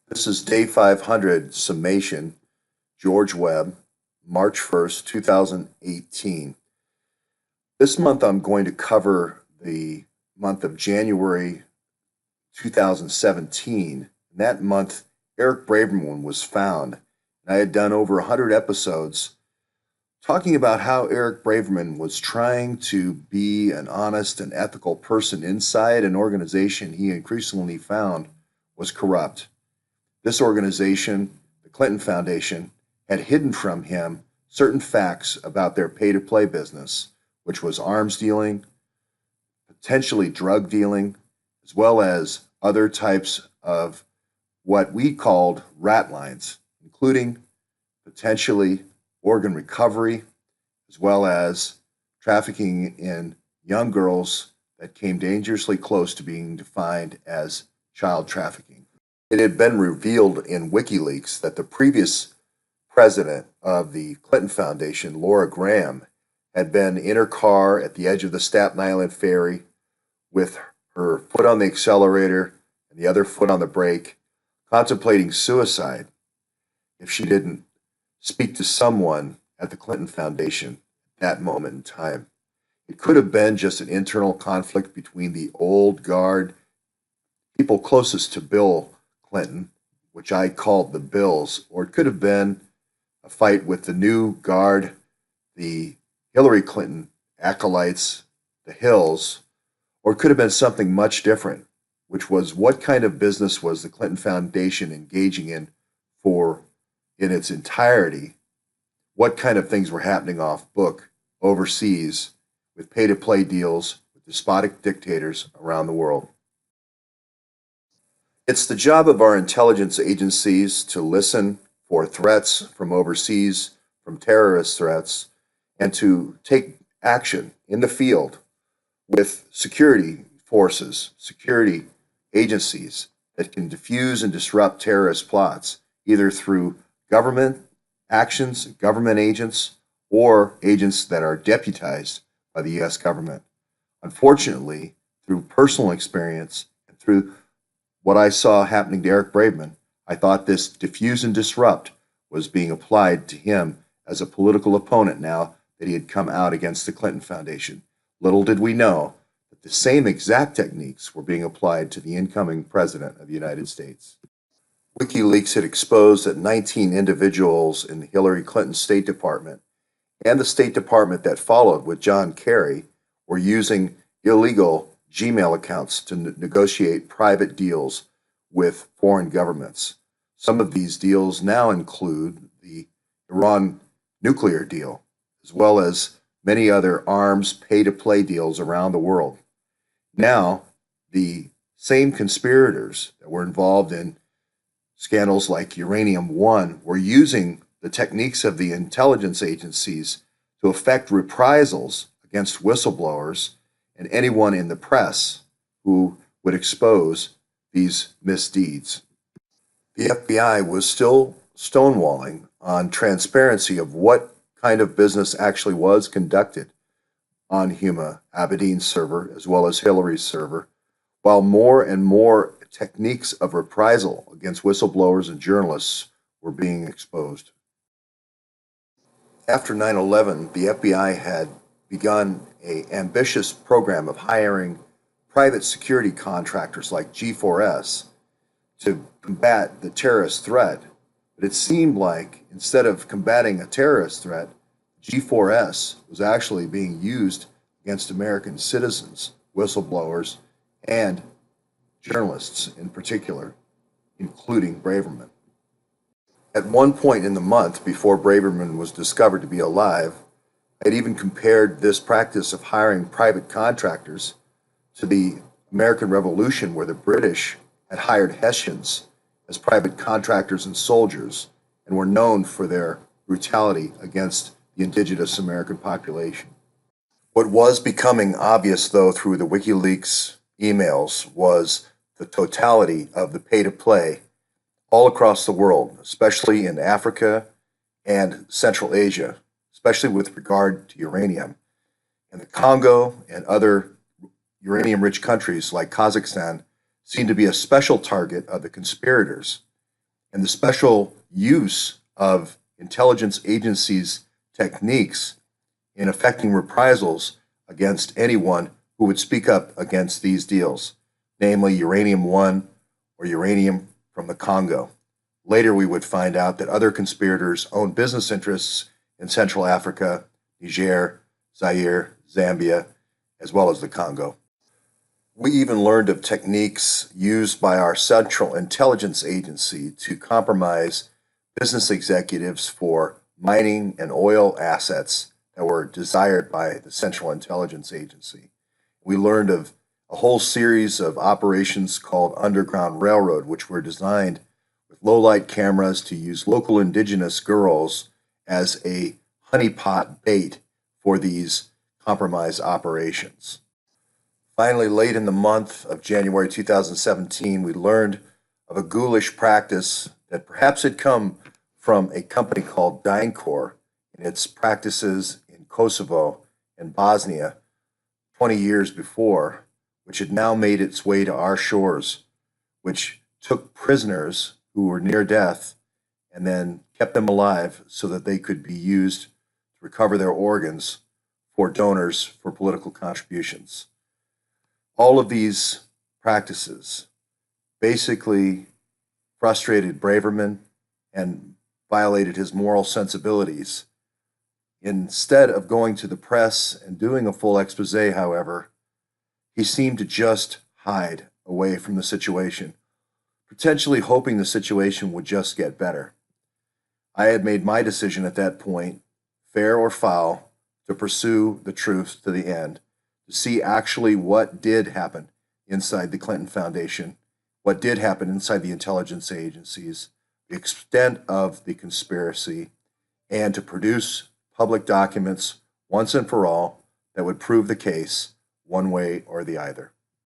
This is day 500 summation, George Webb, March 1st, 2018. This month I'm going to cover the month of January 2017. In that month, Eric Braverman was found. And I had done over 100 episodes talking about how Eric Braverman was trying to be an honest and ethical person inside an organization he increasingly found was corrupt. This organization, the Clinton Foundation, had hidden from him certain facts about their pay to play business, which was arms dealing, potentially drug dealing, as well as other types of what we called rat lines, including potentially organ recovery, as well as trafficking in young girls that came dangerously close to being defined as child trafficking. It had been revealed in WikiLeaks that the previous president of the Clinton Foundation, Laura Graham, had been in her car at the edge of the Staten Island ferry with her foot on the accelerator and the other foot on the brake, contemplating suicide if she didn't speak to someone at the Clinton Foundation at that moment in time. It could have been just an internal conflict between the old guard, people closest to Bill Clinton, which I called the Bills, or it could have been a fight with the new guard, the Hillary Clinton acolytes, the Hills, or it could have been something much different, which was what kind of business was the Clinton Foundation engaging in for in its entirety? What kind of things were happening off book overseas with pay to play deals with despotic dictators around the world? It's the job of our intelligence agencies to listen for threats from overseas, from terrorist threats, and to take action in the field with security forces, security agencies that can diffuse and disrupt terrorist plots, either through government actions, government agents, or agents that are deputized by the U.S. government. Unfortunately, through personal experience and through what I saw happening to Eric Braverman, I thought this diffuse and disrupt was being applied to him as a political opponent now that he had come out against the Clinton Foundation. Little did we know that the same exact techniques were being applied to the incoming president of the United States. WikiLeaks had exposed that 19 individuals in the Hillary Clinton State Department and the State Department that followed with John Kerry were using illegal Gmail accounts to negotiate private deals with foreign governments. Some of these deals now include the Iran nuclear deal, as well as many other arms pay to play deals around the world. Now, the same conspirators that were involved in scandals like Uranium One were using the techniques of the intelligence agencies to effect reprisals against whistleblowers and anyone in the press who would expose these misdeeds. The FBI was still stonewalling on transparency of what kind of business actually was conducted on Huma Abedin's server as well as Hillary's server, while more and more techniques of reprisal against whistleblowers and journalists were being exposed. After 9/11, the FBI had begun an ambitious program of hiring private security contractors like G4S to combat the terrorist threat. But it seemed like instead of combating a terrorist threat, G4S was actually being used against American citizens, whistleblowers, and journalists in particular, including Braverman. At one point in the month before Braverman was discovered to be alive, I had even compared this practice of hiring private contractors to the American Revolution, where the British had hired Hessians as private contractors and soldiers and were known for their brutality against the indigenous American population. What was becoming obvious, though, through the WikiLeaks emails was the totality of the pay to play all across the world, especially in Africa and Central Asia, especially with regard to uranium. And the Congo and other uranium rich countries like Kazakhstan seem to be a special target of the conspirators. and the special use of intelligence agencies' techniques in effecting reprisals against anyone who would speak up against these deals, namely Uranium One or uranium from the Congo. Later, we would find out that other conspirators owned business interests in Central Africa, Niger, Zaire, Zambia, as well as the Congo. We even learned of techniques used by our Central Intelligence Agency to compromise business executives for mining and oil assets that were desired by the Central Intelligence Agency. We learned of a whole series of operations called Underground Railroad, which were designed with low light cameras to use local indigenous girls as a honeypot bait for these compromise operations. Finally, late in the month of January 2017, we learned of a ghoulish practice that perhaps had come from a company called DynCorp in its practices in Kosovo and Bosnia 20 years before, which had now made its way to our shores, which took prisoners who were near death and then kept them alive so that they could be used to recover their organs for donors for political contributions. All of these practices basically frustrated Braverman and violated his moral sensibilities. Instead of going to the press and doing a full expose, however, he seemed to just hide away from the situation, potentially hoping the situation would just get better. I had made my decision at that point, fair or foul, to pursue the truth to the end, to see actually what did happen inside the Clinton Foundation, what did happen inside the intelligence agencies, the extent of the conspiracy, and to produce public documents once and for all that would prove the case one way or the other.